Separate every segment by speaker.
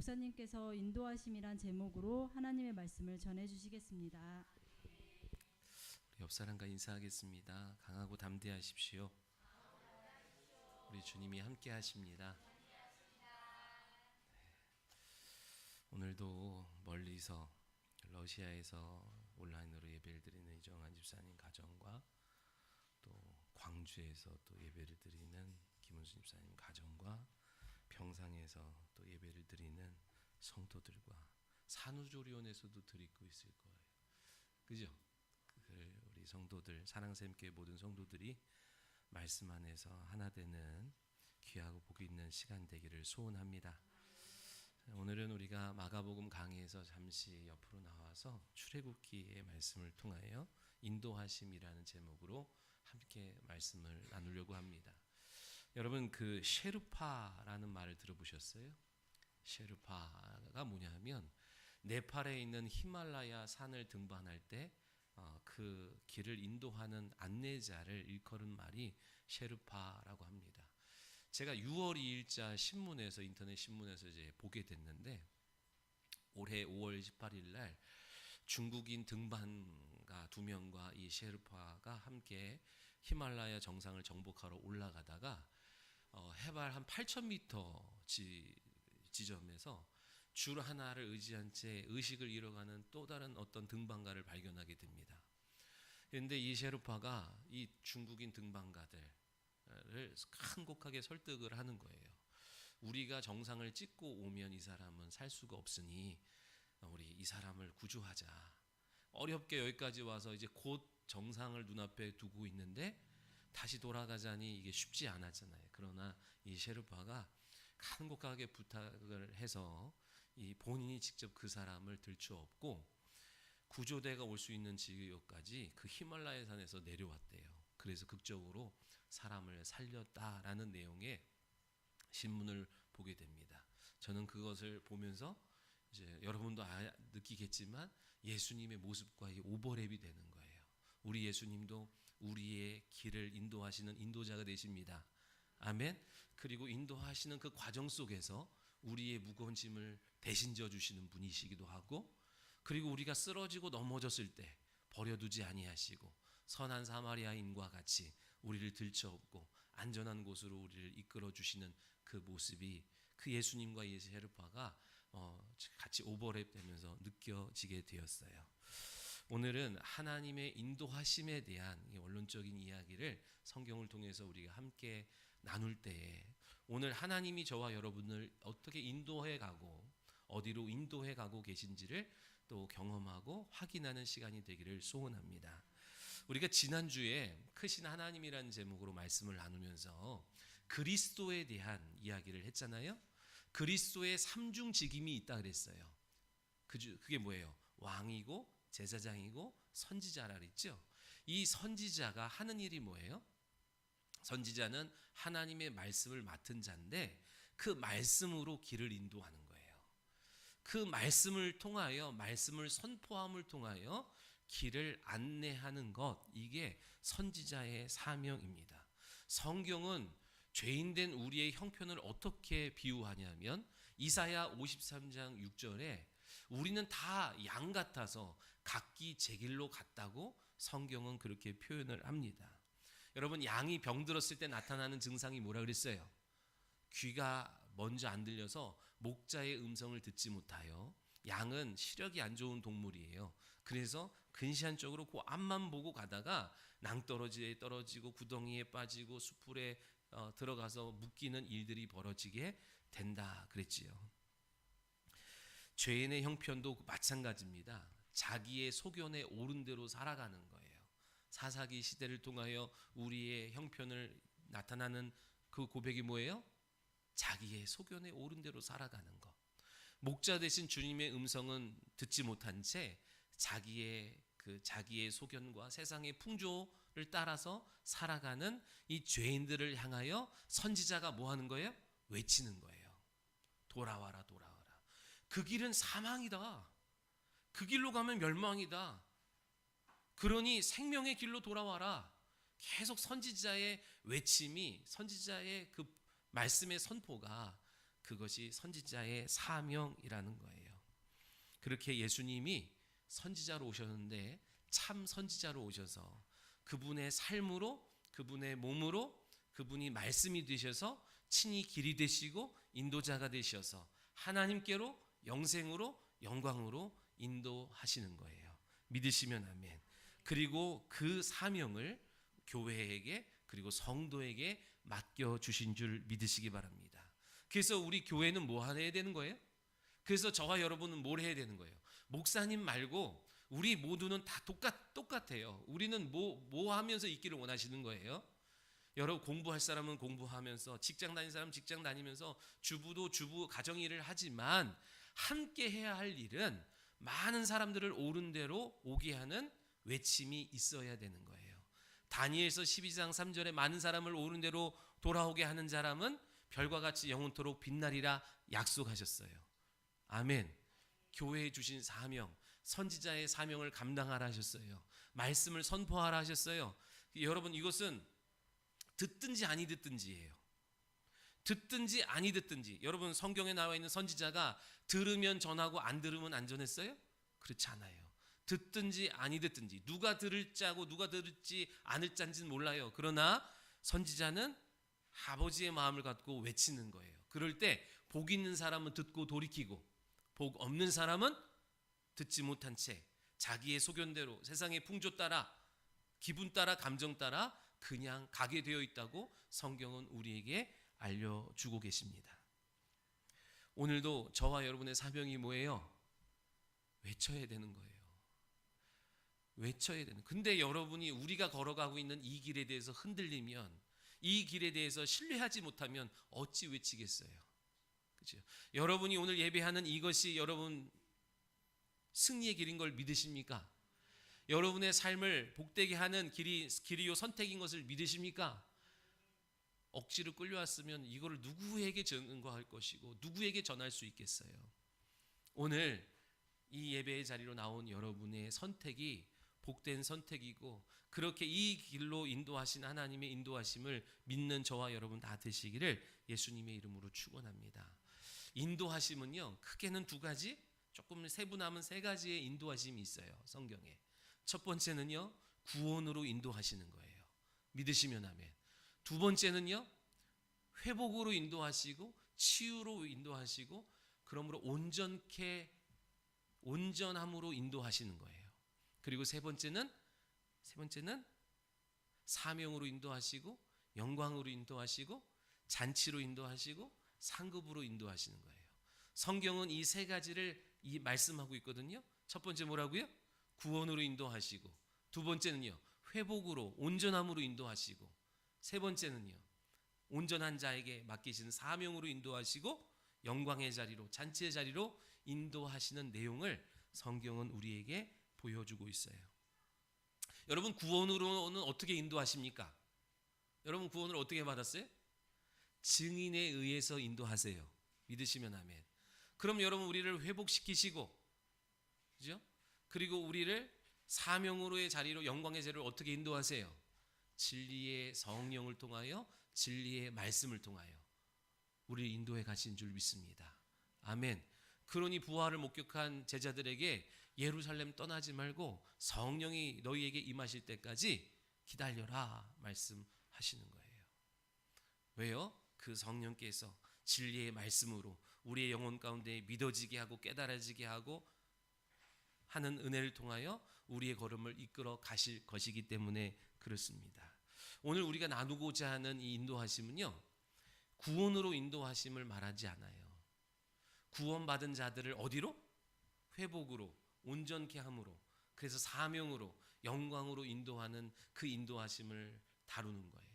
Speaker 1: 목사님께서 인도하심이란 제목으로 하나님의 말씀을 전해주시겠습니다.
Speaker 2: 옆 사람과 인사하겠습니다. 강하고 담대하십시오. 우리 주님이 함께 하십니다. 오늘도 멀리서 러시아에서 온라인으로 예배를 드리는 이정한 집사님 가정과 또 광주에서 또 예배를 드리는 김은수 집사님 가정과 평상에서 또 예배를 드리는 성도들과 산후조리원에서도 드리고 있을 거예요. 그죠? 우리 성도들, 사랑샘교회 모든 성도들이 말씀 안에서 하나 되는 귀하고 복이 있는 시간 되기를 소원합니다. 오늘은 우리가 마가복음 강의에서 잠시 옆으로 나와서 출애굽기의 말씀을 통하여 인도하심이라는 제목으로 함께 말씀을 나누려고 합니다. 여러분, 그 셰르파라는 말을 들어보셨어요? 셰르파가 뭐냐면 네팔에 있는 히말라야 산을 등반할 때 그 길을 인도하는 안내자를 일컬은 말이 셰르파라고 합니다. 제가 6월 2일자 신문에서, 인터넷 신문에서 이제 보게 됐는데, 올해 5월 18일 날 중국인 등반가 2명과 이 셰르파가 함께 히말라야 정상을 정복하러 올라가다가 해발 한 8,000m 지점에서 줄 하나를 의지한 채 의식을 잃어가는 또 다른 어떤 등반가를 발견하게 됩니다. 그런데 이 셰르파가 이 중국인 등반가들을 간곡하게 설득을 하는 거예요. 우리가 정상을 찍고 오면 이 사람은 살 수가 없으니 우리 이 사람을 구조하자. 어렵게 여기까지 와서 이제 곧 정상을 눈앞에 두고 있는데 다시 돌아가자니 이게 쉽지 않았잖아요. 그러나 이 셰르파가 간곡하게 부탁을 해서 이 본인이 직접 그 사람을 들추었고 구조대가 올 수 있는 지역까지 그 히말라야 산에서 내려왔대요. 그래서 극적으로 사람을 살렸다라는 내용의 신문을 보게 됩니다. 저는 그것을 보면서 이제 여러분도 느끼겠지만 예수님의 모습과 오버랩이 되는 거예요. 우리 예수님도 우리의 길을 인도하시는 인도자가 되십니다. 아멘. 그리고 인도하시는 그 과정 속에서 우리의 무거운 짐을 대신 져 주시는 분이시기도 하고, 그리고 우리가 쓰러지고 넘어졌을 때 버려두지 아니하시고 선한 사마리아인과 같이 우리를 들쳐업고 안전한 곳으로 우리를 이끌어 주시는 그 모습이 그 예수님과 이 셰르파가 같이 오버랩 되면서 느껴지게 되었어요. 오늘은 하나님의 인도하심에 대한 원론적인 이야기를 성경을 통해서 우리가 함께 나눌 때에 오늘 하나님이 저와 여러분을 어떻게 인도해 가고 어디로 인도해 가고 계신지를 또 경험하고 확인하는 시간이 되기를 소원합니다. 우리가 지난주에 크신 하나님이라는 제목으로 말씀을 나누면서 그리스도에 대한 이야기를 했잖아요. 그리스도의 삼중직임이 있다 그랬어요. 그게 뭐예요? 왕이고 제사장이고 선지자라 그랬죠. 이 선지자가 하는 일이 뭐예요? 선지자는 하나님의 말씀을 맡은 자인데 그 말씀으로 길을 인도하는 거예요. 그 말씀을 통하여, 말씀을 선포함을 통하여 길을 안내하는 것, 이게 선지자의 사명입니다. 성경은 죄인된 우리의 형편을 어떻게 비유하냐면 이사야 53장 6절에 우리는 다 양 같아서 각기 제 길로 갔다고 성경은 그렇게 표현을 합니다. 여러분, 양이 병들었을 때 나타나는 증상이 뭐라 그랬어요? 귀가 먼저 안 들려서 목자의 음성을 듣지 못하여, 양은 시력이 안 좋은 동물이에요. 그래서 근시안 쪽으로 그 앞만 보고 가다가 낭떠러지에 떨어지고 구덩이에 빠지고 수풀에 들어가서 묶이는 일들이 벌어지게 된다 그랬지요. 죄인의 형편도 마찬가지입니다. 자기의 소견에 옳은 대로 살아가는 거예요. 사사기 시대를 통하여 우리의 형편을 나타나는 그 고백이 뭐예요? 자기의 소견에 옳은 대로 살아가는 것. 목자 되신 주님의 음성은 듣지 못한 채 자기의 소견과 세상의 풍조를 따라서 살아가는 이 죄인들을 향하여 선지자가 뭐 하는 거예요? 외치는 거예요. 돌아와라, 돌아와라. 그 길은 사망이다. 그 길로 가면 멸망이다. 그러니 생명의 길로 돌아와라. 계속 선지자의 외침이, 선지자의 그 말씀의 선포가 그것이 선지자의 사명이라는 거예요. 그렇게 예수님이 선지자로 오셨는데 참 선지자로 오셔서 그분의 삶으로, 그분의 몸으로, 그분이 말씀이 되셔서 친히 길이 되시고 인도자가 되셔서 하나님께로, 영생으로, 영광으로 인도하시는 거예요. 믿으시면 아멘. 그리고 그 사명을 교회에게 그리고 성도에게 맡겨주신 줄 믿으시기 바랍니다. 그래서 우리 교회는 뭐 해야 되는 거예요? 그래서 저와 여러분은 뭘 해야 되는 거예요? 목사님 말고 우리 모두는 다 똑같아요. 우리는 뭐 하면서 있기를 원하시는 거예요? 여러분, 공부할 사람은 공부하면서, 직장 다니는 사람은 직장 다니면서, 주부도 주부 가정일을 하지만 함께 해야 할 일은 많은 사람들을 옳은 대로 오게 하는 외침이 있어야 되는 거예요. 다니엘서 12장 3절에 많은 사람을 옳은 대로 돌아오게 하는 사람은 별과 같이 영원토록 빛나리라 약속하셨어요. 아멘. 교회에 주신 사명, 선지자의 사명을 감당하라 하셨어요. 말씀을 선포하라 하셨어요. 여러분, 이것은 듣든지 아니 듣든지예요. 듣든지 아니 듣든지. 여러분, 성경에 나와 있는 선지자가 들으면 전하고 안 들으면 안 전했어요? 그렇지 않아요. 듣든지 아니 듣든지, 누가 들을 자고 누가 들을지 않을 자인지는 몰라요. 그러나 선지자는 아버지의 마음을 갖고 외치는 거예요. 그럴 때 복 있는 사람은 듣고 돌이키고, 복 없는 사람은 듣지 못한 채 자기의 소견대로 세상의 풍조 따라, 기분 따라, 감정 따라 그냥 가게 되어 있다고 성경은 우리에게 알려주고 계십니다. 오늘도 저와 여러분의 사명이 뭐예요? 외쳐야 되는 거예요. 외쳐야 되는. 근데 여러분이 우리가 걸어가고 있는 이 길에 대해서 흔들리면, 이 길에 대해서 신뢰하지 못하면 어찌 외치겠어요? 그렇죠? 여러분이 오늘 예배하는 이것이 여러분 승리의 길인 걸 믿으십니까? 여러분의 삶을 복되게 하는 길이요 선택인 것을 믿으십니까? 억지로 끌려왔으면 이거를 누구에게 전가할 것이고 누구에게 전할 수 있겠어요? 오늘 이 예배의 자리로 나온 여러분의 선택이 복된 선택이고, 그렇게 이 길로 인도하신 하나님의 인도하심을 믿는 저와 여러분 다 되시기를 예수님의 이름으로 축원합니다. 인도하심은요, 크게는 두 가지, 조금 세분하면 세 가지의 인도하심이 있어요. 성경에. 첫 번째는요, 구원으로 인도하시는 거예요. 믿으시면 아멘. 두 번째는요, 회복으로 인도하시고 치유로 인도하시고, 그러므로 온전함으로 인도하시는 거예요. 그리고 세 번째는 사명으로 인도하시고, 영광으로 인도하시고, 잔치로 인도하시고, 상급으로 인도하시는 거예요. 성경은 이 세 가지를 말씀하고 있거든요. 첫 번째 뭐라고요? 구원으로 인도하시고, 두 번째는요, 회복으로, 온전함으로 인도하시고, 세 번째는요, 온전한 자에게 맡기시는 사명으로 인도하시고, 영광의 자리로, 잔치의 자리로 인도하시는 내용을 성경은 우리에게 보여주고 있어요. 여러분, 구원으로는 어떻게 인도하십니까? 여러분, 구원을 어떻게 받았어요? 증인에 의해서 인도하세요. 믿으시면 아멘. 그럼 여러분, 우리를 회복시키시고, 그죠? 그리고 우리를 사명으로의 자리로, 영광의 자리로 어떻게 인도하세요? 진리의 성령을 통하여, 진리의 말씀을 통하여 우리를 인도해 가신 줄 믿습니다. 아멘. 그러니 부활을 목격한 제자들에게 예루살렘 떠나지 말고 성령이 너희에게 임하실 때까지 기다려라 말씀하시는 거예요. 왜요? 그 성령께서 진리의 말씀으로 우리의 영혼 가운데 믿어지게 하고 깨달아지게 하고 하는 은혜를 통하여 우리의 걸음을 이끌어 가실 것이기 때문에 그렇습니다. 오늘 우리가 나누고자 하는 이 인도하심은요, 구원으로 인도하심을 말하지 않아요. 구원받은 자들을 어디로? 회복으로, 온전케 함으로, 그래서 사명으로, 영광으로 인도하는 그 인도하심을 다루는 거예요.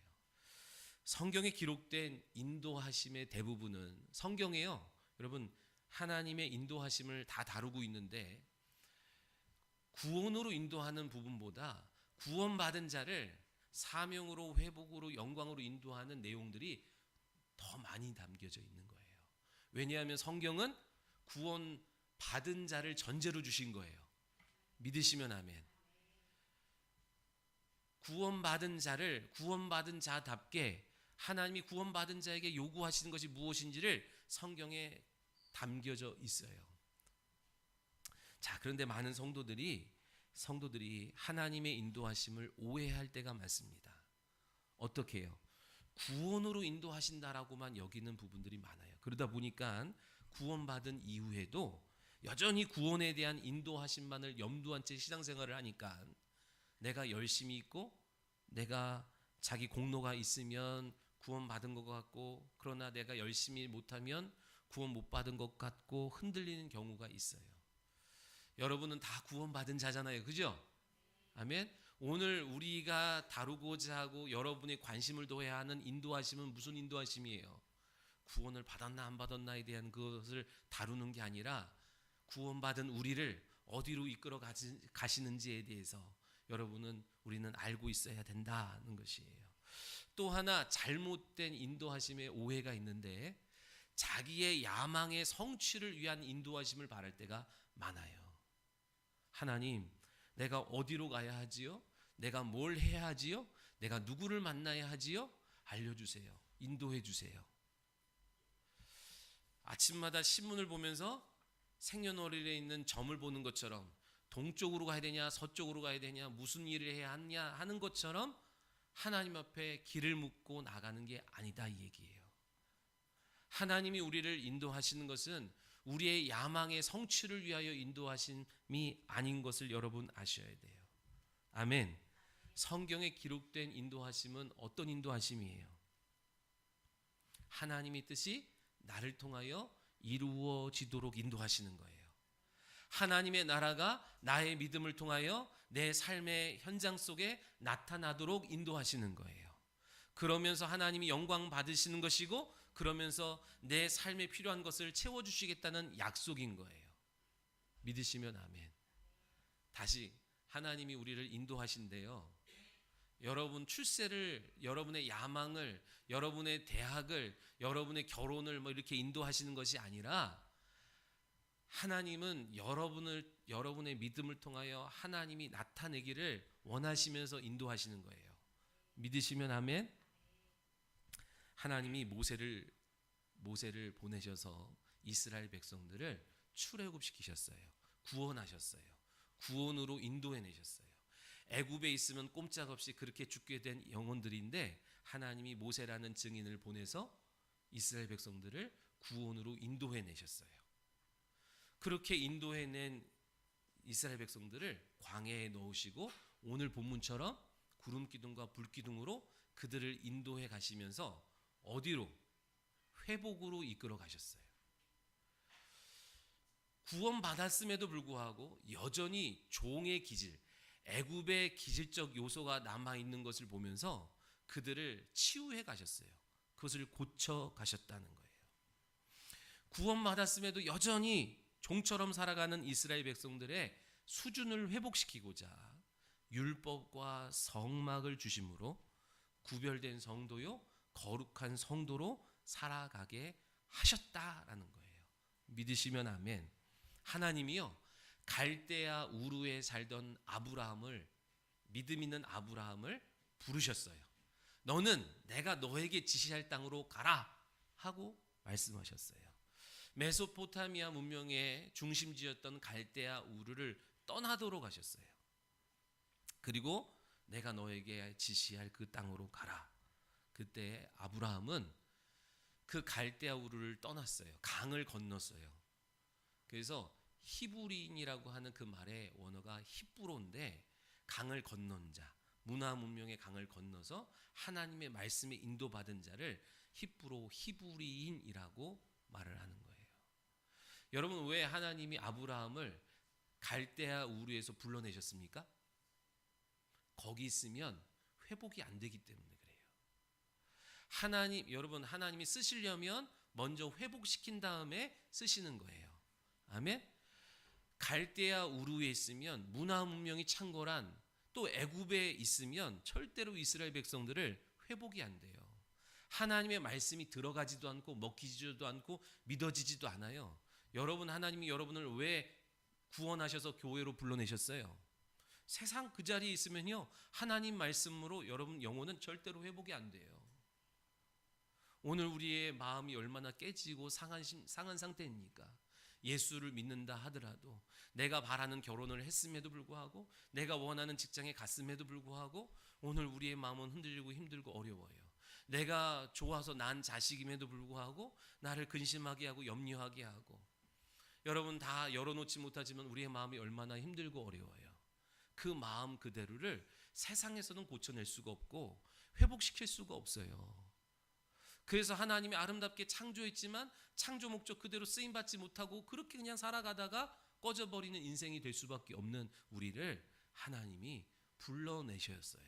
Speaker 2: 성경에 기록된 인도하심의 대부분은, 성경에요, 여러분, 하나님의 인도하심을 다 다루고 있는데 구원으로 인도하는 부분보다 구원받은 자를 사명으로, 회복으로, 영광으로 인도하는 내용들이 더 많이 담겨져 있는 거예요. 왜냐하면 성경은 구원받은 자를 전제로 주신 거예요. 믿으시면 아멘. 구원받은 자를 구원받은 자답게 하나님이 구원받은 자에게 요구하시는 것이 무엇인지를 성경에 담겨져 있어요. 자, 그런데 많은 성도들이 하나님의 인도하심을 오해할 때가 많습니다. 어떻게 해요? 구원으로 인도하신다라고만 여기는 부분들이 많아요. 그러다 보니까 구원받은 이후에도 여전히 구원에 대한 인도하심만을 염두한 채 신앙생활을 하니까 내가 열심히 있고 내가 자기 공로가 있으면 구원받은 것 같고, 그러나 내가 열심히 못하면 구원 못 받은 것 같고 흔들리는 경우가 있어요. 여러분은 다 구원받은 자잖아요. 그죠? 아멘. 오늘 우리가 다루고자 하고 여러분의 관심을 둬야 하는 인도하심은 무슨 인도하심이에요? 구원을 받았나 안 받았나에 대한 그것을 다루는 게 아니라 구원받은 우리를 어디로 이끌어 가시는지에 대해서 우리는 알고 있어야 된다는 것이에요. 또 하나 잘못된 인도하심의 오해가 있는데, 자기의 야망의 성취를 위한 인도하심을 바랄 때가 많아요. 하나님, 내가 어디로 가야 하지요? 내가 뭘 해야 하지요? 내가 누구를 만나야 하지요? 알려주세요. 인도해 주세요. 아침마다 신문을 보면서 생년월일에 있는 점을 보는 것처럼 동쪽으로 가야 되냐 서쪽으로 가야 되냐 무슨 일을 해야 하냐 하는 것처럼 하나님 앞에 길을 묻고 나가는 게 아니다, 이 얘기예요. 하나님이 우리를 인도하시는 것은 우리의 야망의 성취를 위하여 인도하심이 아닌 것을 여러분 아셔야 돼요. 아멘. 성경에 기록된 인도하심은 어떤 인도하심이에요? 하나님의 뜻이 나를 통하여 이루어지도록 인도하시는 거예요. 하나님의 나라가 나의 믿음을 통하여 내 삶의 현장 속에 나타나도록 인도하시는 거예요. 그러면서 하나님이 영광 받으시는 것이고, 그러면서 내 삶에 필요한 것을 채워주시겠다는 약속인 거예요. 믿으시면 아멘. 다시 하나님이 우리를 인도하신대요. 여러분 출세를, 여러분의 야망을, 여러분의 대학을, 여러분의 결혼을 이렇게 인도하시는 것이 아니라, 하나님은 여러분의 믿음을 통하여 하나님이 나타내기를 원하시면서 인도하시는 거예요. 믿으시면 아멘. 하나님이 모세를 보내셔서 이스라엘 백성들을 출애굽시키셨어요. 구원하셨어요. 구원으로 인도해내셨어요. 애굽에 있으면 꼼짝없이 그렇게 죽게 된 영혼들인데, 하나님이 모세라는 증인을 보내서 이스라엘 백성들을 구원으로 인도해내셨어요. 그렇게 인도해낸 이스라엘 백성들을 광야에 넣으시고, 오늘 본문처럼 구름 기둥과 불 기둥으로 그들을 인도해 가시면서 어디로? 회복으로 이끌어 가셨어요. 구원받았음에도 불구하고 여전히 종의 기질, 애굽의 기질적 요소가 남아있는 것을 보면서 그들을 치유해 가셨어요. 그것을 고쳐 가셨다는 거예요. 구원받았음에도 여전히 종처럼 살아가는 이스라엘 백성들의 수준을 회복시키고자 율법과 성막을 주심으로 구별된 성도요, 거룩한 성도로 살아가게 하셨다라는 거예요. 믿으시면 아멘. 하나님이요, 갈대아 우르에 살던 아브라함을, 믿음 있는 아브라함을 부르셨어요. 너는 내가 너에게 지시할 땅으로 가라 하고 말씀하셨어요. 메소포타미아 문명의 중심지였던 갈대아 우르를 떠나도록 하셨어요. 그리고 내가 너에게 지시할 그 땅으로 가라. 그때 아브라함은 그 갈대아 우르를 떠났어요. 강을 건넜어요. 그래서 히브리인이라고 하는 그 말의 원어가 히브로인데, 강을 건넌 자, 문화 문명의 강을 건너서 하나님의 말씀에 인도받은 자를 히브리인이라고 말을 하는 거예요. 여러분, 왜 하나님이 아브라함을 갈대아 우르에서 불러내셨습니까? 거기 있으면 회복이 안 되기 때문에 그래요. 여러분, 하나님이 쓰시려면 먼저 회복시킨 다음에 쓰시는 거예요. 아멘. 갈대아 우르에 있으면 문화 문명이 창궐한, 또 애굽에 있으면 절대로 이스라엘 백성들을 회복이 안 돼요. 하나님의 말씀이 들어가지도 않고 먹히지도 않고 믿어지지도 않아요. 여러분, 하나님이 여러분을 왜 구원하셔서 교회로 불러내셨어요? 세상 그 자리에 있으면요, 하나님 말씀으로 여러분 영혼은 절대로 회복이 안 돼요. 오늘 우리의 마음이 얼마나 깨지고 상한 상태입니까? 예수를 믿는다 하더라도, 내가 바라는 결혼을 했음에도 불구하고, 내가 원하는 직장에 갔음에도 불구하고 오늘 우리의 마음은 흔들리고 힘들고 어려워요. 내가 좋아서 난 자식임에도 불구하고 나를 근심하게 하고 염려하게 하고, 여러분 다 열어놓지 못하지만 우리의 마음이 얼마나 힘들고 어려워요. 그 마음 그대로를 세상에서는 고쳐낼 수가 없고 회복시킬 수가 없어요. 그래서 하나님이 아름답게 창조했지만 창조 목적 그대로 쓰임받지 못하고 그렇게 그냥 살아가다가 꺼져버리는 인생이 될 수밖에 없는 우리를 하나님이 불러내셨어요.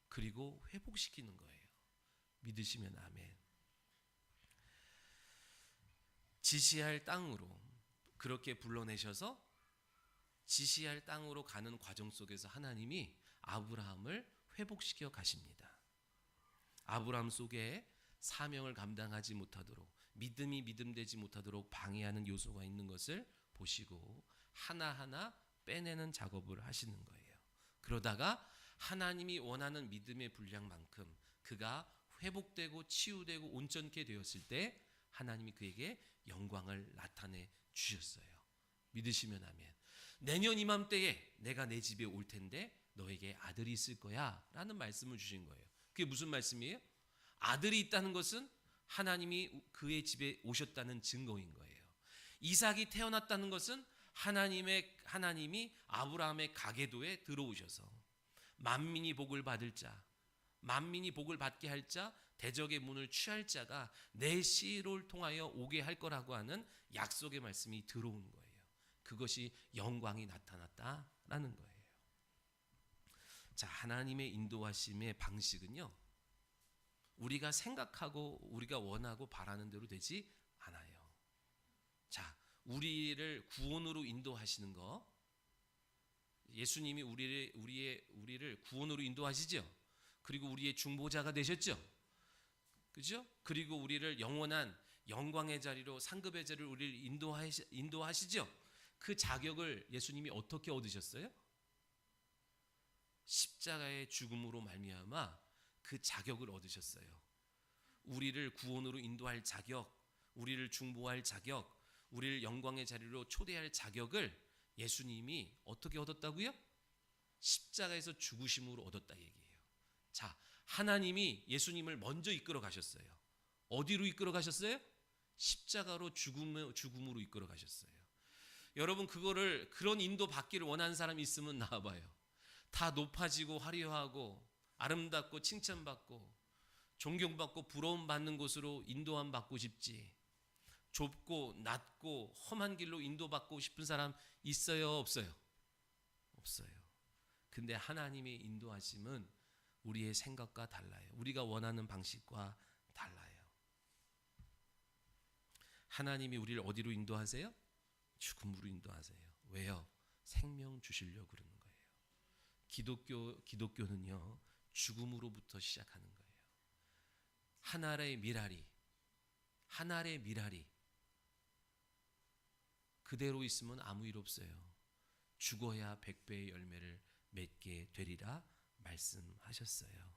Speaker 2: 그리고 회복시키는 거예요. 믿으시면 아멘. 지시할 땅으로 그렇게 불러내셔서 지시할 땅으로 가는 과정 속에서 하나님이 아브라함을 회복시켜 가십니다. 아브라함 속에 사명을 감당하지 못하도록, 믿음이 믿음되지 못하도록 방해하는 요소가 있는 것을 보시고 하나하나 빼내는 작업을 하시는 거예요. 그러다가 하나님이 원하는 믿음의 분량만큼 그가 회복되고 치유되고 온전케 되었을 때 하나님이 그에게 영광을 나타내 주셨어요. 믿으시면 아멘. 내년 이맘때에 내가 내 집에 올 텐데 너에게 아들이 있을 거야 라는 말씀을 주신 거예요. 그게 무슨 말씀이에요? 아들이 있다는 것은 하나님이 그의 집에 오셨다는 증거인 거예요. 이삭이 태어났다는 것은 하나님이 아브라함의 가계도에 들어오셔서 만민이 복을 받을 자, 만민이 복을 받게 할 자, 대적의 문을 취할 자가 내 씨를 통하여 오게 할 거라고 하는 약속의 말씀이 들어온 거예요. 그것이 영광이 나타났다라는 거예요. 자, 하나님의 인도하심의 방식은요, 우리가 생각하고 우리가 원하고 바라는 대로 되지 않아요. 자, 우리를 구원으로 인도하시는 거, 예수님이 우리를 구원으로 인도하시죠. 그리고 우리의 중보자가 되셨죠. 그죠? 그리고 우리를 영원한 영광의 자리로, 상급의 자리로 우리를 인도하시죠. 그 자격을 예수님이 어떻게 얻으셨어요? 십자가의 죽음으로 말미암아 그 자격을 얻으셨어요. 우리를 구원으로 인도할 자격, 우리를 중보할 자격, 우리를 영광의 자리로 초대할 자격을 예수님이 어떻게 얻었다고요? 십자가에서 죽으심으로 얻었다 얘기예요. 자, 하나님이 예수님을 먼저 이끌어 가셨어요. 어디로 이끌어 가셨어요? 십자가로 죽음으로 이끌어 가셨어요. 여러분, 그런 인도 받기를 원하는 사람이 있으면 나와봐요. 다 높아지고 화려하고 아름답고 칭찬받고 존경받고 부러움받는 곳으로 인도함 받고 싶지, 좁고 낮고 험한 길로 인도받고 싶은 사람 있어요, 없어요? 없어요. 근데 하나님의 인도하심은 우리의 생각과 달라요. 우리가 원하는 방식과 달라요. 하나님이 우리를 어디로 인도하세요? 죽음으로 인도하세요. 왜요? 생명 주시려고 그러는 거예요. 기독교는요, 죽음으로부터 시작하는 거예요. 한 알의 미랄이 그대로 있으면 아무 일 없어요. 죽어야 100배의 열매를 맺게 되리라 말씀하셨어요.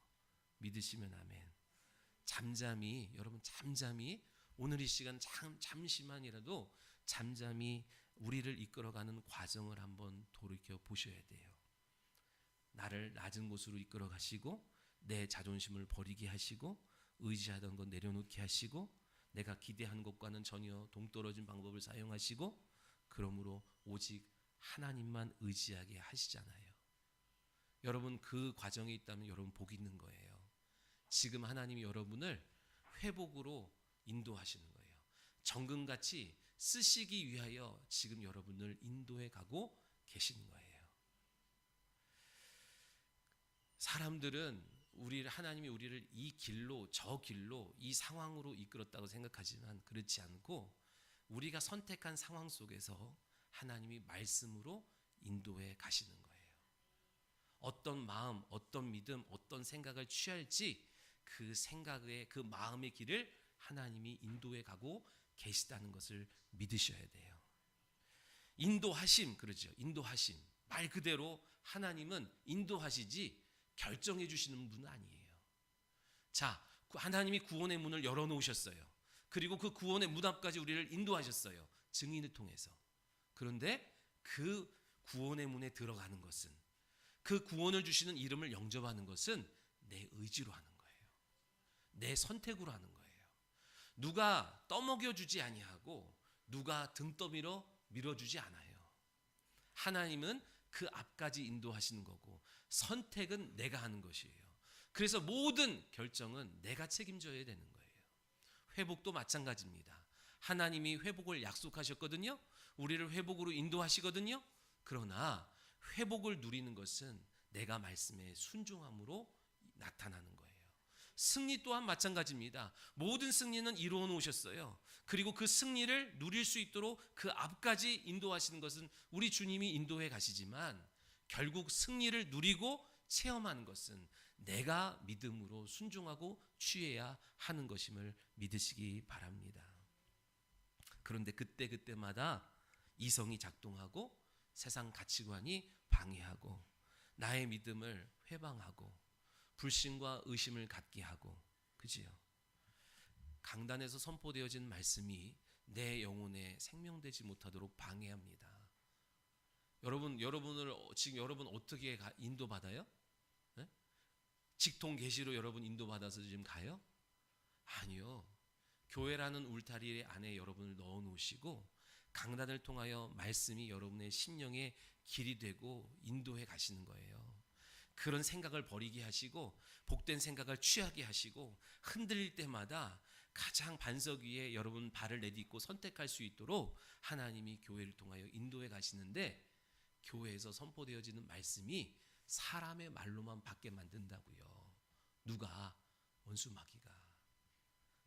Speaker 2: 믿으시면 아멘. 여러분 잠잠히 오늘 이 시간 잠시만이라도 잠잠히 우리를 이끌어가는 과정을 한번 돌이켜 보셔야 돼요. 나를 낮은 곳으로 이끌어 가시고 내 자존심을 버리게 하시고 의지하던 것 내려놓게 하시고 내가 기대한 것과는 전혀 동떨어진 방법을 사용하시고 그러므로 오직 하나님만 의지하게 하시잖아요. 여러분, 그 과정에 있다면 여러분 복 있는 거예요. 지금 하나님이 여러분을 회복으로 인도하시는 거예요. 정금같이 쓰시기 위하여 지금 여러분을 인도해 가고 계시는 거예요. 사람들은 하나님이 우리를 이 길로 저 길로 이 상황으로 이끌었다고 생각하지만 그렇지 않고 우리가 선택한 상황 속에서 하나님이 말씀으로 인도해 가시는 거예요. 어떤 마음, 어떤 믿음, 어떤 생각을 취할지 그 생각의 그 마음의 길을 하나님이 인도해 가고 계시다는 것을 믿으셔야 돼요. 인도하심, 그러죠. 인도하심. 말 그대로 하나님은 인도하시지 결정해 주시는 분은 아니에요. 자, 하나님이 구원의 문을 열어놓으셨어요. 그리고 그 구원의 문 앞까지 우리를 인도하셨어요. 증인을 통해서. 그런데 그 구원의 문에 들어가는 것은, 그 구원을 주시는 이름을 영접하는 것은 내 의지로 하는 거예요. 내 선택으로 하는 거예요. 누가 떠먹여 주지 아니하고 누가 등 떠밀어 밀어주지 않아요. 하나님은 그 앞까지 인도하시는 거고 선택은 내가 하는 것이에요. 그래서 모든 결정은 내가 책임져야 되는 거예요. 회복도 마찬가지입니다. 하나님이 회복을 약속하셨거든요. 우리를 회복으로 인도하시거든요. 그러나 회복을 누리는 것은 내가 말씀에 순종함으로 나타나는 거예요. 승리 또한 마찬가지입니다. 모든 승리는 이루어 놓으셨어요. 그리고 그 승리를 누릴 수 있도록 그 앞까지 인도하시는 것은 우리 주님이 인도해 가시지만, 결국 승리를 누리고 체험하는 것은 내가 믿음으로 순종하고 취해야 하는 것임을 믿으시기 바랍니다. 그런데 그때마다 이성이 작동하고 세상 가치관이 방해하고 나의 믿음을 회방하고 불신과 의심을 갖게 하고, 그지요? 강단에서 선포되어진 말씀이 내 영혼에 생명되지 못하도록 방해합니다. 여러분을 지금 여러분 어떻게 인도받아요? 네? 직통 계시로 여러분 인도받아서 지금 가요? 아니요. 교회라는 울타리 안에 여러분을 넣어 놓으시고 강단을 통하여 말씀이 여러분의 심령의 길이 되고 인도해 가시는 거예요. 그런 생각을 버리게 하시고 복된 생각을 취하게 하시고 흔들릴 때마다 가장 반석 위에 여러분 발을 내딛고 선택할 수 있도록 하나님이 교회를 통하여 인도해 가시는데, 교회에서 선포되어지는 말씀이 사람의 말로만 받게 만든다고요. 누가? 원수 마귀가.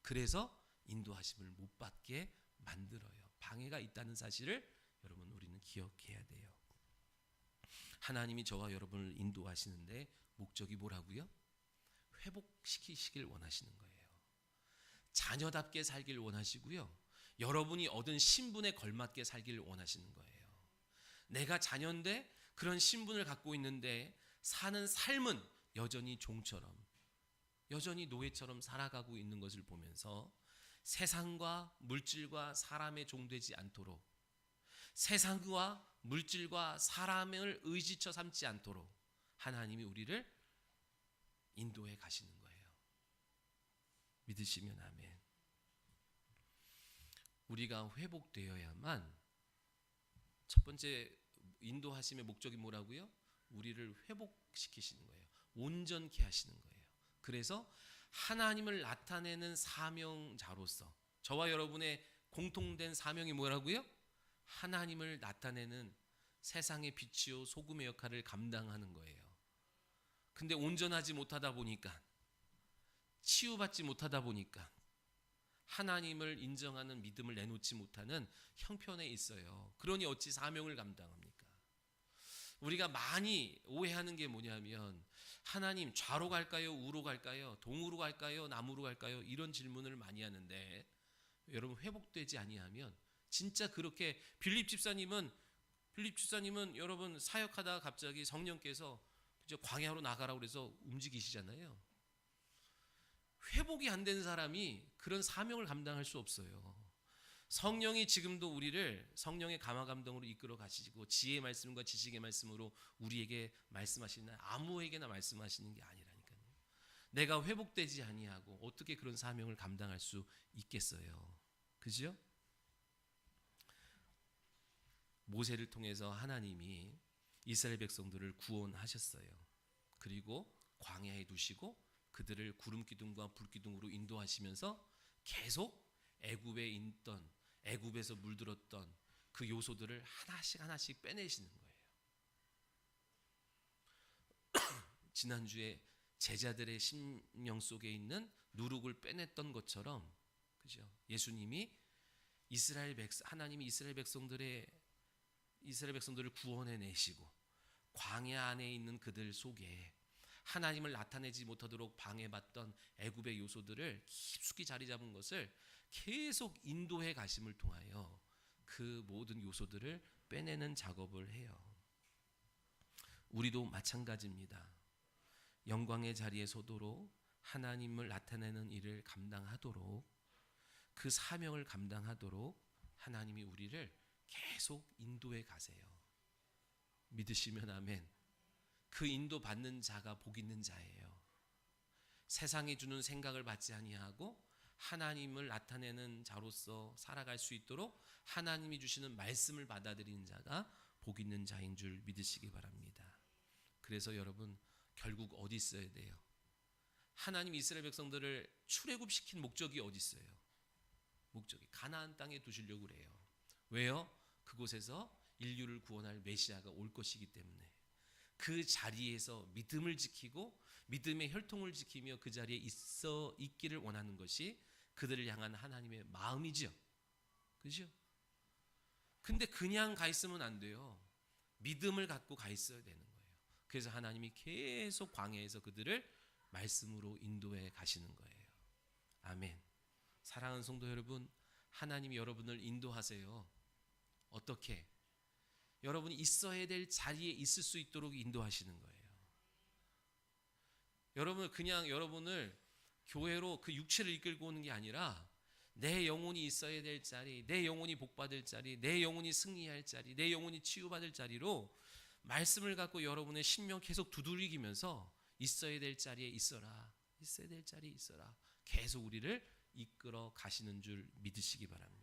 Speaker 2: 그래서 인도하심을 못 받게 만들어요. 방해가 있다는 사실을 여러분 우리는 기억해야 돼요. 하나님이 저와 여러분을 인도하시는데 목적이 뭐라고요? 회복시키시길 원하시는 거예요. 자녀답게 살길 원하시고요. 여러분이 얻은 신분에 걸맞게 살길 원하시는 거예요. 내가 자녀인데 그런 신분을 갖고 있는데 사는 삶은 여전히 종처럼, 여전히 노예처럼 살아가고 있는 것을 보면서 세상과 물질과 사람의 종되지 않도록, 세상과 물질과 사람을 의지처 삼지 않도록 하나님이 우리를 인도해 가시는 거예요. 믿으시면 아멘. 우리가 회복되어야만, 첫 번째 인도하심의 목적이 뭐라고요? 우리를 회복시키시는 거예요. 온전케 하시는 거예요. 그래서 하나님을 나타내는 사명자로서 저와 여러분의 공통된 사명이 뭐라고요? 하나님을 나타내는 세상의 빛이요 소금의 역할을 감당하는 거예요. 근데 온전하지 못하다 보니까, 치유받지 못하다 보니까 하나님을 인정하는 믿음을 내놓지 못하는 형편에 있어요. 그러니 어찌 사명을 감당합니까? 우리가 많이 오해하는 게 뭐냐면, 하나님 좌로 갈까요? 우로 갈까요? 동으로 갈까요? 남으로 갈까요? 이런 질문을 많이 하는데, 여러분 회복되지 아니하면 진짜 그렇게 빌립 집사님은 여러분 사역하다가 갑자기 성령께서 광야로 나가라고 그래서 움직이시잖아요. 회복이 안 된 사람이 그런 사명을 감당할 수 없어요. 성령이 지금도 우리를 성령의 감화 감동으로 이끌어 가시고 지혜의 말씀과 지식의 말씀으로 우리에게 말씀하시는, 아무에게나 말씀하시는 게 아니라니까요. 내가 회복되지 아니하고 어떻게 그런 사명을 감당할 수 있겠어요? 그죠? 모세를 통해서 하나님이 이스라엘 백성들을 구원하셨어요. 그리고 광야에 두시고 그들을 구름 기둥과 불 기둥으로 인도하시면서 계속 애굽에 있던, 애굽에서 물들었던 그 요소들을 하나씩 빼내시는 거예요. 지난주에 제자들의 심령 속에 있는 누룩을 빼냈던 것처럼, 그죠? 예수님이 하나님이 이스라엘 백성들을 구원해 내시고 광야 안에 있는 그들 속에 하나님을 나타내지 못하도록 방해받던 애굽의 요소들을 깊숙이 자리 잡은 것을 계속 인도해 가심을 통하여 그 모든 요소들을 빼내는 작업을 해요. 우리도 마찬가지입니다. 영광의 자리에 서도록 하나님을 나타내는 일을 감당하도록, 그 사명을 감당하도록 하나님이 우리를 계속 인도해 가세요. 믿으시면 아멘. 그 인도 받는 자가 복 있는 자예요. 세상이 주는 생각을 받지 아니하고 하나님을 나타내는 자로서 살아갈 수 있도록 하나님이 주시는 말씀을 받아들이는 자가 복 있는 자인 줄 믿으시기 바랍니다. 그래서 여러분, 결국 어디 있어야 돼요? 하나님 이스라엘 백성들을 출애굽시킨 목적이 어디 있어요? 목적이 가나안 땅에 두시려고 그래요. 왜요? 그곳에서 인류를 구원할 메시아가 올 것이기 때문에. 그 자리에서 믿음을 지키고 믿음의 혈통을 지키며 그 자리에 있기를 원하는 것이 그들을 향한 하나님의 마음이죠. 그죠? 근데 그냥 가 있으면 안 돼요. 믿음을 갖고 가 있어야 되는 거예요. 그래서 하나님이 계속 광야에서 그들을 말씀으로 인도해 가시는 거예요. 아멘. 사랑하는 성도 여러분, 하나님이 여러분을 인도하세요. 어떻게? 여러분이 있어야 될 자리에 있을 수 있도록 인도하시는 거예요. 여러분, 그냥 여러분을 교회로 그 육체를 이끌고 오는 게 아니라 내 영혼이 있어야 될 자리, 내 영혼이 복받을 자리, 내 영혼이 승리할 자리, 내 영혼이 치유받을 자리로 말씀을 갖고 여러분의 심령 계속 두들기면서 있어야 될 자리에 있어라, 있어야 될 자리에 있어라, 계속 우리를 이끌어 가시는 줄 믿으시기 바랍니다.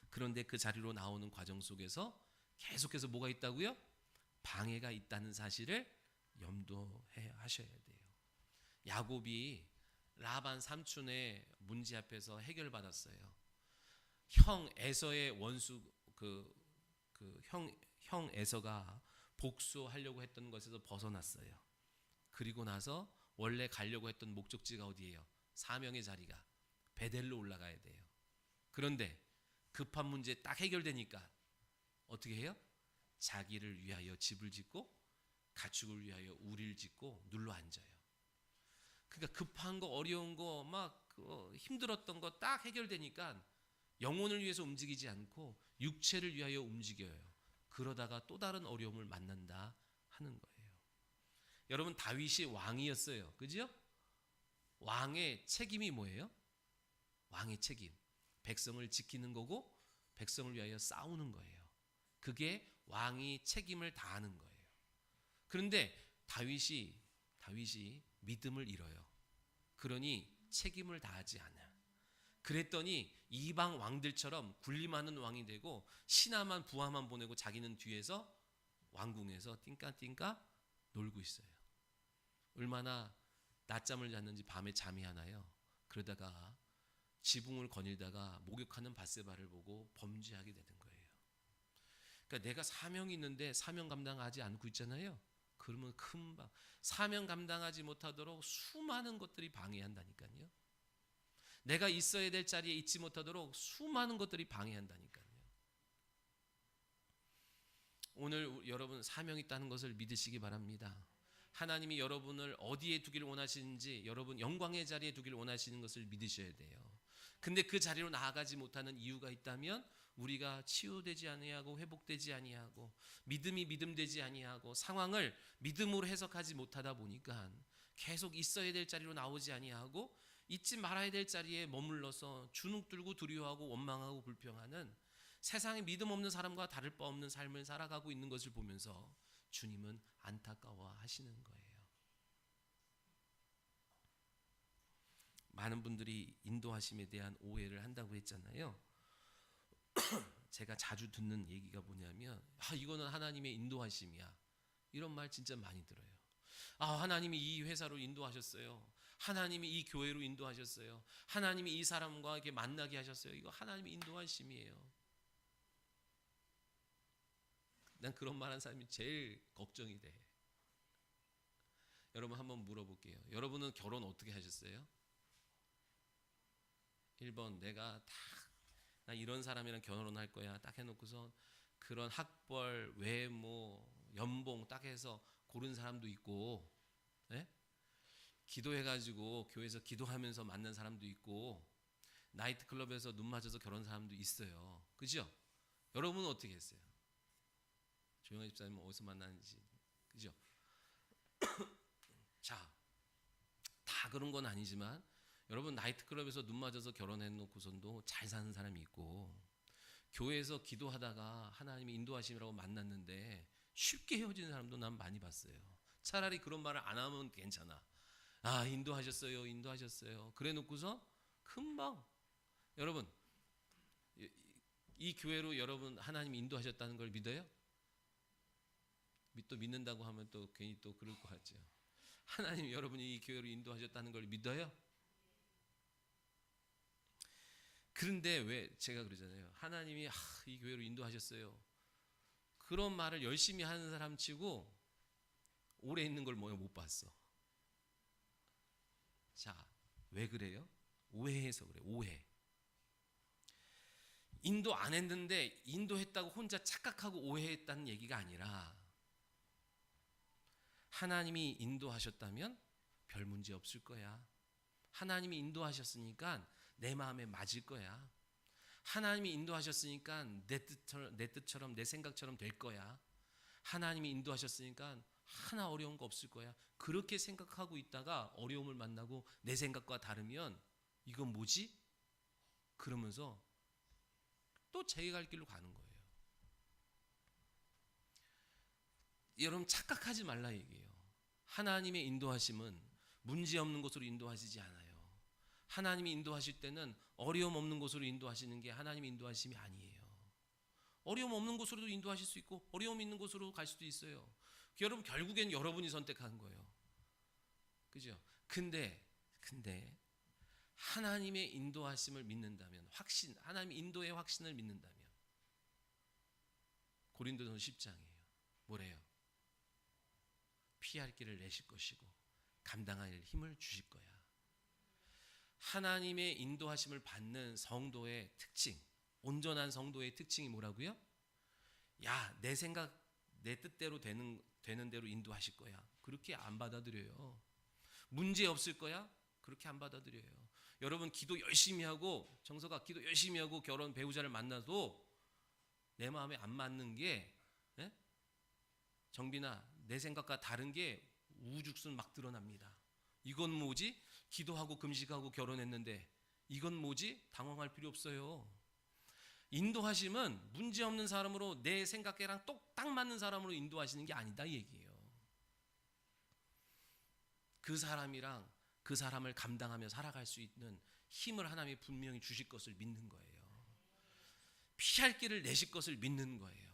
Speaker 2: 그런데 그 자리로 나오는 과정 속에서 계속해서 뭐가 있다고요? 방해가 있다는 사실을 염두해 하셔야 돼요. 야곱이 라반 삼촌의 문제 앞에서 해결받았어요. 형 에서의 원수 형 에서가 복수하려고 했던 것에서 벗어났어요. 그리고 나서 원래 가려고 했던 목적지가 어디예요? 사명의 자리가 베델로 올라가야 돼요. 그런데 급한 문제 딱 해결되니까 어떻게 해요? 자기를 위하여 집을 짓고 가축을 위하여 우리를 짓고 눌러 앉아요. 그러니까 급한 거, 어려운 거, 막 힘들었던 거 딱 해결되니까 영혼을 위해서 움직이지 않고 육체를 위하여 움직여요. 그러다가 또 다른 어려움을 만난다 하는 거예요. 여러분, 다윗이 왕이었어요. 그죠? 왕의 책임이 뭐예요? 왕의 책임. 백성을 지키는 거고 백성을 위하여 싸우는 거예요. 그게 왕이 책임을 다하는 거예요. 그런데 다윗이 믿음을 잃어요. 그러니 책임을 다하지 않아. 그랬더니 이방 왕들처럼 군림하는 왕이 되고 신하만 부하만 보내고 자기는 뒤에서 왕궁에서 띵까띵까 놀고 있어요. 얼마나 낮잠을 잤는지 밤에 잠이 안 와요. 그러다가 지붕을 거닐다가 목욕하는 밧세바를 보고 범죄하게 되는 거예요. 그러니까 내가 사명이 있는데 사명 감당하지 않고 있잖아요. 그러면 금방 사명 감당하지 못하도록 수많은 것들이 방해한다니까요. 내가 있어야 될 자리에 있지 못하도록 수많은 것들이 방해한다니까요. 오늘 여러분 사명이 있다는 것을 믿으시기 바랍니다. 하나님이 여러분을 어디에 두기를 원하시는지, 여러분 영광의 자리에 두기를 원하시는 것을 믿으셔야 돼요. 근데 그 자리로 나아가지 못하는 이유가 있다면 우리가 치유되지 아니하고 회복되지 아니하고 믿음이 믿음되지 아니하고 상황을 믿음으로 해석하지 못하다 보니까 계속 있어야 될 자리로 나오지 아니하고 있지 말아야 될 자리에 머물러서 주눅 들고 두려워하고 원망하고 불평하는 세상에 믿음 없는 사람과 다를 바 없는 삶을 살아가고 있는 것을 보면서 주님은 안타까워 하시는 거예요. 많은 분들이 인도하심에 대한 오해를 한다고 했잖아요. 제가 자주 듣는 얘기가 뭐냐면 이거는 하나님의 인도하심이야. 이런 말 진짜 많이 들어요. 하나님이 이 회사로 인도하셨어요. 하나님이 이 교회로 인도하셨어요. 하나님이 이 사람과 이렇게 만나게 하셨어요. 이거 하나님의 인도하심이에요. 난 그런 말한 사람이 제일 걱정이 돼. 여러분 한번 물어볼게요. 여러분은 결혼 어떻게 하셨어요? 1번 내가 나 이런 사람이랑 결혼할 거야 딱 해놓고서 그런 학벌, 외모, 연봉 딱 해서 고른 사람도 있고, 네? 기도해가지고 교회에서 기도하면서 만난 사람도 있고, 나이트클럽에서 눈 맞아서 결혼한 사람도 있어요. 그죠? 여러분은 어떻게 했어요? 조영아 집사님은 어디서 만났는지, 그죠? 자, 다 그런 건 아니지만 여러분 나이트클럽에서 눈 맞아서 결혼해놓고선도 잘 사는 사람이 있고 교회에서 기도하다가 하나님의 인도하심이라고 만났는데 쉽게 헤어지는 사람도 난 많이 봤어요. 차라리 그런 말을 안 하면 괜찮아. 아, 인도하셨어요, 인도하셨어요. 그래 놓고서 금방 여러분 이 교회로 여러분 하나님 인도하셨다는 걸 믿어요? 또 믿는다고 하면 또 괜히 또 그럴 것 같죠. 하나님 여러분이 이 교회로 인도하셨다는 걸 믿어요? 그런데 왜 제가 그러잖아요. 하나님이 이 교회로 인도하셨어요. 그런 말을 열심히 하는 사람 치고 오래 있는 걸 못 봤어. 자, 왜 그래요? 오해해서 그래. 오해. 인도 안 했는데 인도했다고 혼자 착각하고 오해했다는 얘기가 아니라 하나님이 인도하셨다면 별 문제 없을 거야. 하나님이 인도하셨으니까 내 마음에 맞을 거야. 하나님이 인도하셨으니까 내 뜻처럼 내 생각처럼 될 거야. 하나님이 인도하셨으니까 하나 어려운 거 없을 거야. 그렇게 생각하고 있다가 어려움을 만나고 내 생각과 다르면 이건 뭐지? 그러면서 또 자기 갈 길로 가는 거예요. 여러분 착각하지 말라 얘기해요. 하나님의 인도하심은 문제 없는 곳으로 인도하시지 않아요. 하나님이 인도하실 때는 어려움 없는 곳으로 인도하시는 게 하나님의 인도하심이 아니에요. 어려움 없는 곳으로도 인도하실 수 있고 어려움 있는 곳으로 갈 수도 있어요. 여러분 결국엔 여러분이 선택한 거예요. 그죠? 근데 하나님의 인도하심을 믿는다면 하나님의 인도의 확신을 믿는다면 고린도전서 10장이에요. 뭐래요? 피할 길을 내실 것이고 감당할 힘을 주실 거야. 하나님의 인도하심을 받는 성도의 특징, 온전한 성도의 특징이 뭐라고요? 야, 내 생각, 내 뜻대로 되는 대로 인도하실 거야. 그렇게 안 받아들여요. 문제 없을 거야? 그렇게 안 받아들여요. 여러분 기도 열심히 하고 정서가 기도 열심히 하고 결혼 배우자를 만나도 내 마음에 안 맞는 게 정빈아 내 생각과 다른 게 우후죽순 막 드러납니다. 이건 뭐지? 기도하고 금식하고 결혼했는데 이건 뭐지? 당황할 필요 없어요. 인도하심은 문제없는 사람으로 내 생각이랑 딱 맞는 사람으로 인도하시는 게 아니다 이 얘기예요. 그 사람이랑 그 사람을 감당하며 살아갈 수 있는 힘을 하나님이 분명히 주실 것을 믿는 거예요. 피할 길을 내실 것을 믿는 거예요.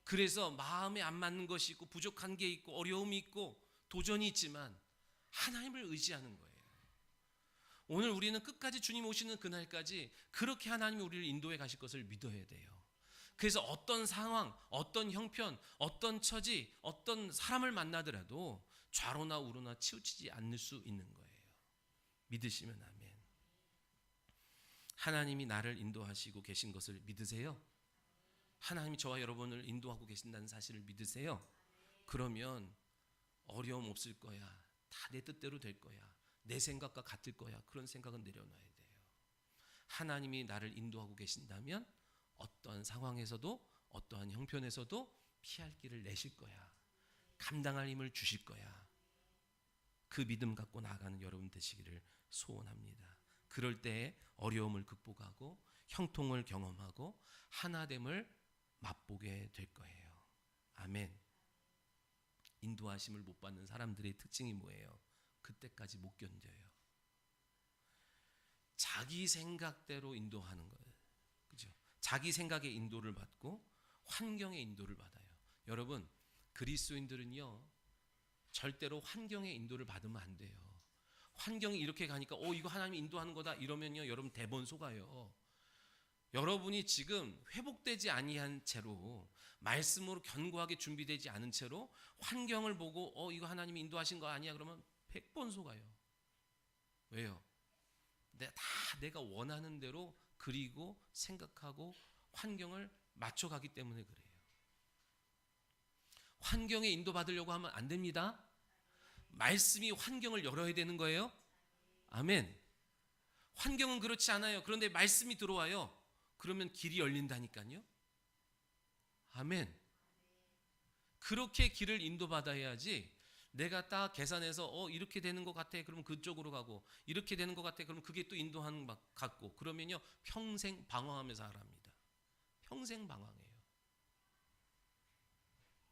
Speaker 2: 그래서 마음에 안 맞는 것이 있고 부족한 게 있고 어려움이 있고 도전이 있지만 하나님을 의지하는 거예요. 오늘 우리는 끝까지 주님 오시는 그날까지 그렇게 하나님이 우리를 인도해 가실 것을 믿어야 돼요. 그래서 어떤 상황, 어떤 형편, 어떤 처지, 어떤 사람을 만나더라도 좌로나 우로나 치우치지 않을 수 있는 거예요. 믿으시면 아멘. 하나님이 나를 인도하시고 계신 것을 믿으세요? 하나님이 저와 여러분을 인도하고 계신다는 사실을 믿으세요? 그러면 어려움 없을 거야. 다 내 뜻대로 될 거야. 내 생각과 같을 거야. 그런 생각은 내려놔야 돼요. 하나님이 나를 인도하고 계신다면 어떠한 상황에서도 어떠한 형편에서도 피할 길을 내실 거야. 감당할 힘을 주실 거야. 그 믿음 갖고 나아가는 여러분 되시기를 소원합니다. 그럴 때에 어려움을 극복하고 형통을 경험하고 하나됨을 맛보게 될 거예요. 아멘. 인도하심을 못 받는 사람들의 특징이 뭐예요? 그때까지 못 견뎌요. 자기 생각대로 인도하는 거예요. 그죠? 자기 생각의 인도를 받고 환경의 인도를 받아요. 여러분, 그리스도인들은요, 절대로 환경의 인도를 받으면 안 돼요. 환경이 이렇게 가니까 이거 하나님이 인도하는 거다 이러면요, 여러분 대번 속아요. 여러분이 지금 회복되지 아니한 채로 말씀으로 견고하게 준비되지 않은 채로 환경을 보고 이거 하나님이 인도하신 거 아니야 그러면 100번 속아요. 왜요? 내가 원하는 대로 그리고 생각하고 환경을 맞춰가기 때문에 그래요. 환경에 인도받으려고 하면 안 됩니다. 말씀이 환경을 열어야 되는 거예요. 아멘. 환경은 그렇지 않아요. 그런데 말씀이 들어와요. 그러면 길이 열린다니까요. 아멘. 그렇게 길을 인도받아야지 내가 딱 계산해서 이렇게 되는 것 같아. 그러면 그쪽으로 가고, 이렇게 되는 것 같아. 그러면 그게 또 인도하는 것 같고, 그러면요 평생 방황하면서 살아갑니다. 평생 방황해요.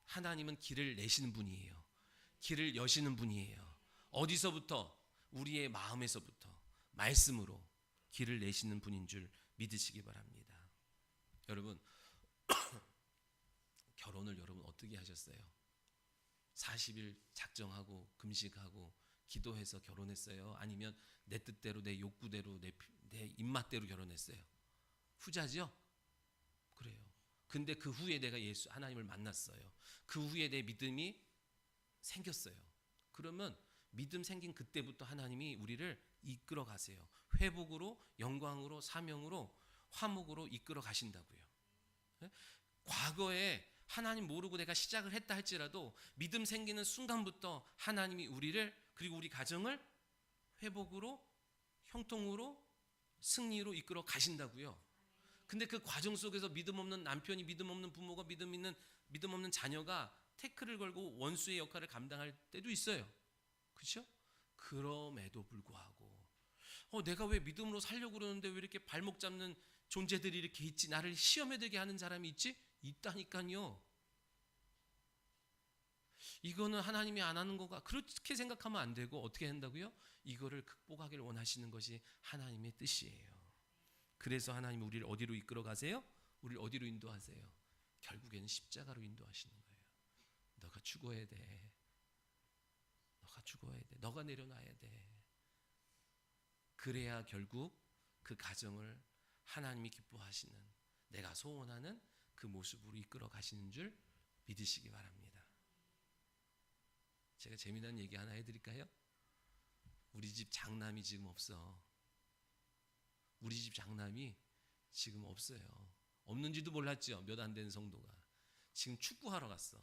Speaker 2: 하나님은 길을 내시는 분이에요. 길을 여시는 분이에요. 어디서부터? 우리의 마음에서부터 말씀으로 길을 내시는 분인 줄 믿으시기 바랍니다. 여러분, 결혼을 여러분 어떻게 하셨어요? 40일 작정하고 금식하고 기도해서 결혼했어요? 아니면 내 뜻대로, 내 욕구대로, 내 입맛대로 결혼했어요? 후자죠? 그래요. 근데 그 후에 내가 하나님을 만났어요. 그 후에 내 믿음이 생겼어요. 그러면 믿음 생긴 그때부터 하나님이 우리를 이끌어 가세요. 회복으로, 영광으로, 사명으로, 화목으로 이끌어 가신다고요. 과거에 하나님 모르고 내가 시작을 했다 할지라도 믿음 생기는 순간부터 하나님이 우리를, 그리고 우리 가정을 회복으로, 형통으로, 승리로 이끌어 가신다고요. 근데 그 과정 속에서 믿음 없는 남편이, 믿음 없는 부모가, 믿음 없는 자녀가 태클을 걸고 원수의 역할을 감당할 때도 있어요. 그렇죠? 그럼에도 불구하고 내가 왜 믿음으로 살려고 그러는데 왜 이렇게 발목 잡는 존재들이 이렇게 있지? 나를 시험에 들게 하는 사람이 있지? 있다니까요. 이거는 하나님이 안 하는 거가, 그렇게 생각하면 안 되고 어떻게 한다고요? 이거를 극복하기를 원하시는 것이 하나님의 뜻이에요. 그래서 하나님 우리를 어디로 이끌어 가세요? 우리를 어디로 인도하세요? 결국에는 십자가로 인도하시는 거예요. 너가 죽어야 돼. 너가 죽어야 돼. 너가 내려놔야 돼. 그래야 결국 그 가정을 하나님이 기뻐하시는, 내가 소원하는 그 모습으로 이끌어 가시는 줄 믿으시기 바랍니다. 제가 재미난 얘기 하나 해드릴까요? 우리 집 장남이 지금 없어. 우리 집 장남이 지금 없어요. 없는지도 몰랐죠. 몇 안 된 성도가. 지금 축구하러 갔어.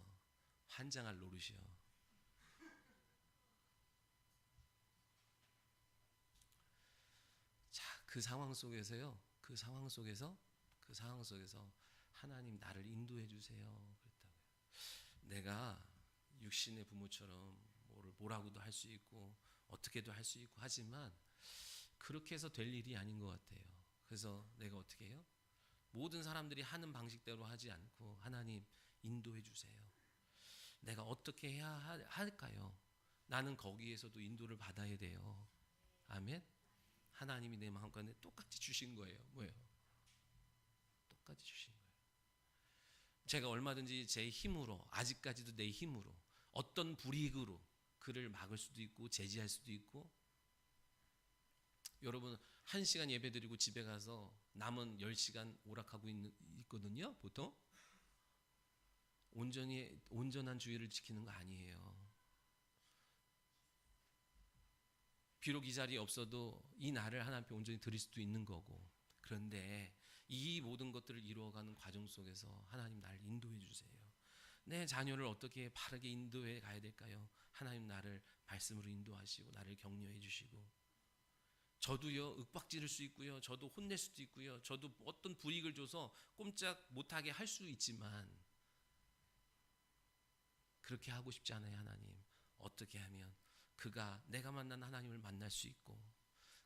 Speaker 2: 환장할 노릇이요. 자, 그 상황 속에서 하나님 나를 인도해 주세요. 그랬다고요. 내가 육신의 부모처럼 뭐라고도 할 수 있고 어떻게도 할 수 있고 하지만 그렇게 해서 될 일이 아닌 것 같아요. 그래서 내가 어떻게 해요? 모든 사람들이 하는 방식대로 하지 않고 하나님 인도해 주세요. 내가 어떻게 해야 할까요? 나는 거기에서도 인도를 받아야 돼요. 아멘. 하나님이 내 마음가운데 똑같이 주신 거예요. 뭐예요? 똑같이 주신 거예요. 제가 얼마든지 제 힘으로, 아직까지도 내 힘으로 어떤 불이익으로 그를 막을 수도 있고 제지할 수도 있고, 여러분 1시간 예배드리고 집에 가서 남은 10시간 오락하고 있거든요. 보통 온전한 주의를 지키는 거 아니에요. 비록 이 자리에 없어도 이 날을 하나님 앞에 온전히 드릴 수도 있는 거고, 그런데 이 모든 것들을 이루어가는 과정 속에서 하나님 나를 인도해 주세요. 내 자녀를 어떻게 바르게 인도해 가야 될까요? 하나님 나를 말씀으로 인도하시고 나를 격려해 주시고, 저도요 윽박지를 수 있고요, 저도 혼낼 수도 있고요, 저도 어떤 불이익을 줘서 꼼짝 못하게 할 수 있지만 그렇게 하고 싶지 않아요. 하나님 어떻게 하면 내가 만난 하나님을 만날 수 있고,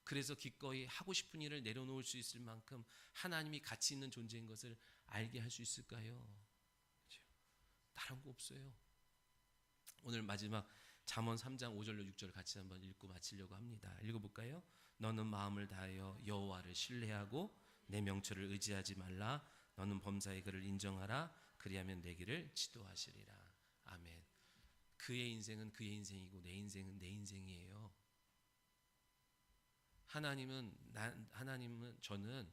Speaker 2: 그래서 기꺼이 하고 싶은 일을 내려놓을 수 있을 만큼 하나님이 가치 있는 존재인 것을 알게 할 수 있을까요? 그렇죠? 다른 거 없어요. 오늘 마지막 잠언 3장 5절로 6절 같이 한번 읽고 마치려고 합니다. 읽어볼까요? 너는 마음을 다하여 여호와를 신뢰하고 내 명철을 의지하지 말라. 너는 범사의 그를 인정하라. 그리하면 내 길을 지도하시리라. 아멘. 그의 인생은 그의 인생이고 내 인생은 내 인생이에요. 하나님은 저는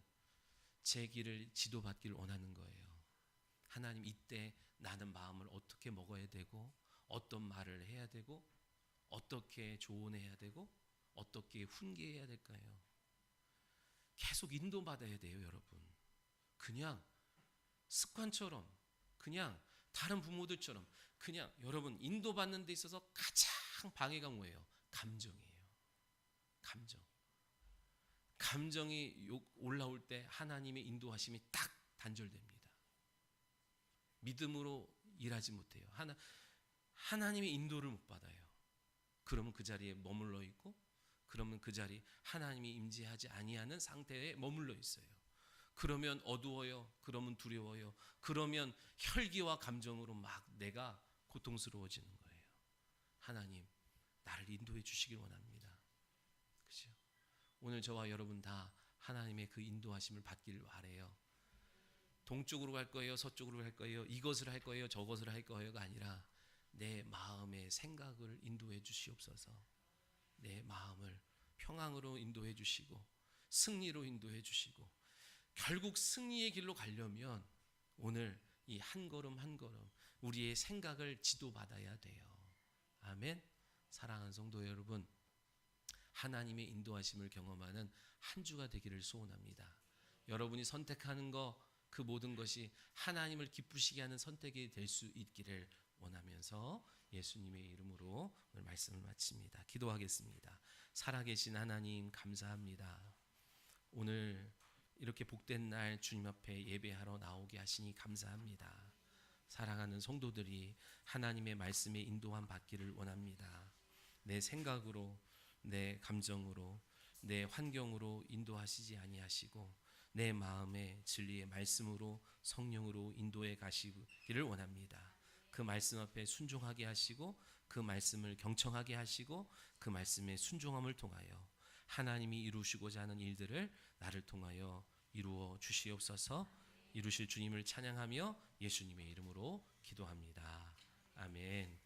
Speaker 2: 제 길을 지도받기를 원하는 거예요. 하나님 이때 나는 마음을 어떻게 먹어야 되고, 어떤 말을 해야 되고, 어떻게 조언해야 되고, 어떻게 훈계해야 될까요? 계속 인도받아야 돼요, 여러분. 그냥 습관처럼, 그냥 다른 부모들처럼, 그냥 여러분 인도받는 데 있어서 가장 방해가 뭐예요? 감정이에요. 감정이 올라올 때 하나님의 인도하심이 딱 단절됩니다. 믿음으로 일하지 못해요. 하나님의 인도를 못 받아요. 그러면 그 자리에 머물러 있고, 그러면 그 자리 하나님이 임재하지 아니하는 상태에 머물러 있어요. 그러면 어두워요. 그러면 두려워요. 그러면 혈기와 감정으로 막 내가 고통스러워지는 거예요. 하나님, 나를 인도해 주시길 원합니다. 그죠? 오늘 저와 여러분 다 하나님의 그 인도하심을 받기를 바래요. 동쪽으로 갈 거예요, 서쪽으로 갈 거예요, 이것을 할 거예요, 저것을 할 거예요가 아니라 내 마음의 생각을 인도해 주시옵소서. 내 마음을 평안으로 인도해 주시고 승리로 인도해 주시고, 결국 승리의 길로 가려면 오늘 이 한 걸음 한 걸음 우리의 생각을 지도받아야 돼요. 아멘. 사랑하는 성도 여러분, 하나님의 인도하심을 경험하는 한 주가 되기를 소원합니다. 여러분이 선택하는 거, 그 모든 것이 하나님을 기쁘시게 하는 선택이 될 수 있기를 원하면서 예수님의 이름으로 오늘 말씀을 마칩니다. 기도하겠습니다. 살아계신 하나님, 감사합니다. 오늘 이렇게 복된 날 주님 앞에 예배하러 나오게 하시니 감사합니다. 사랑하는 성도들이 하나님의 말씀에 인도함 받기를 원합니다. 내 생각으로, 내 감정으로, 내 환경으로 인도하시지 아니하시고 내 마음의 진리의 말씀으로, 성령으로 인도해 가시기를 원합니다. 그 말씀 앞에 순종하게 하시고, 그 말씀을 경청하게 하시고, 그 말씀의 순종함을 통하여 하나님이 이루시고자 하는 일들을 나를 통하여 이루어 주시옵소서. 이루실 주님을 찬양하며 예수님의 이름으로 기도합니다. 아멘.